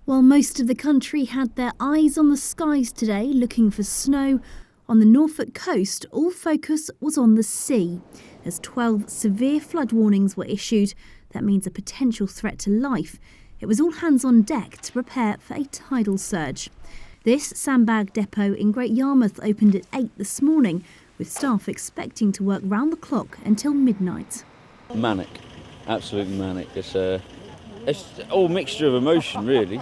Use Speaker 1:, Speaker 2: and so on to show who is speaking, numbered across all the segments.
Speaker 1: While most of the country had their eyes on the skies today looking for snow, on the Norfolk coast all focus was on the sea, as 12 severe flood warnings were issued. That means a potential threat to life. It was all hands on deck to prepare for a tidal surge. This sandbag depot in Great Yarmouth opened at 8 this morning, with staff expecting to work round the clock until midnight.
Speaker 2: Manic, absolutely manic. It's all mixture of emotion, really.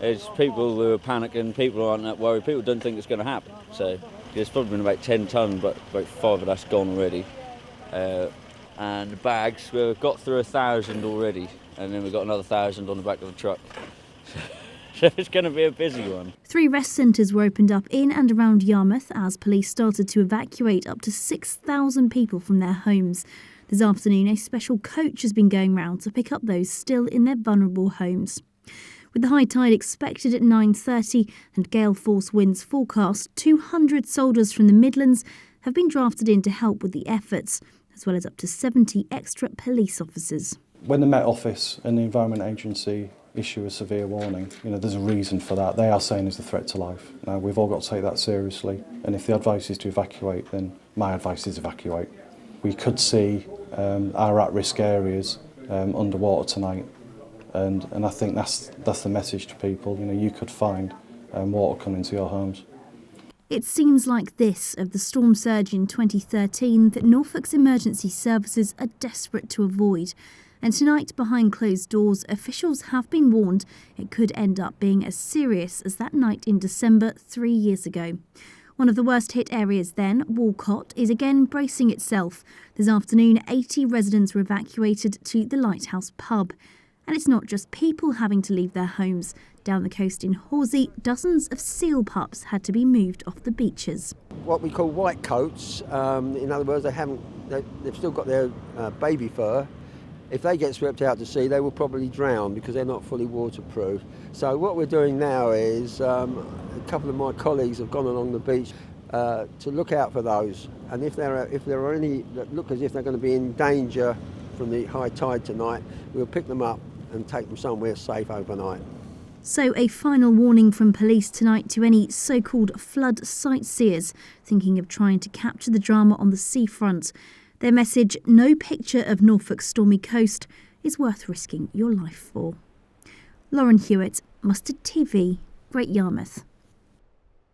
Speaker 2: It's people who are panicking, people who aren't that worried, people don't think it's going to happen. So there's probably been about 10 tonnes, but about 5 of that's gone already. And the bags, we've got through 1,000 already, and then we've got another 1,000 on the back of the truck. So it's going to be a busy one. 3
Speaker 1: rest centres were opened up in and around Yarmouth as police started to evacuate up to 6,000 people from their homes. This afternoon, a special coach has been going round to pick up those still in their vulnerable homes. With the high tide expected at 9:30 and gale force winds forecast, 200 soldiers from the Midlands have been drafted in to help with the efforts, as well as up to 70 extra police officers.
Speaker 3: When the Met Office and the Environment Agency issue a severe warning, there's a reason for that. They are saying it's a threat to life. Now, we've all got to take that seriously, and if the advice is to evacuate, then my advice is evacuate. We could see our at-risk areas underwater tonight, and I think that's the message to people. You could find water coming into your homes.
Speaker 1: It seems like this of the storm surge in 2013 that Norfolk's emergency services are desperate to avoid. And tonight, behind closed doors, officials have been warned it could end up being as serious as that night in December 3 years ago. One of the worst hit areas then, Walcott, is again bracing itself. This afternoon, 80 residents were evacuated to the Lighthouse pub. And it's not just people having to leave their homes. Down the coast in Horsey, dozens of seal pups had to be moved off the beaches.
Speaker 4: What we call white coats, in other words, they've still got their baby fur. If they get swept out to sea, they will probably drown because they're not fully waterproof. So what we're doing now is a couple of my colleagues have gone along the beach to look out for those. And if there are any that look as if they're going to be in danger from the high tide tonight, we'll pick them up and take them somewhere safe overnight.
Speaker 1: So a final warning from police tonight to any so-called flood sightseers thinking of trying to capture the drama on the seafront. Their message, no picture of Norfolk's stormy coast is worth risking your life for. Lauren Hewitt, Mustard TV, Great Yarmouth.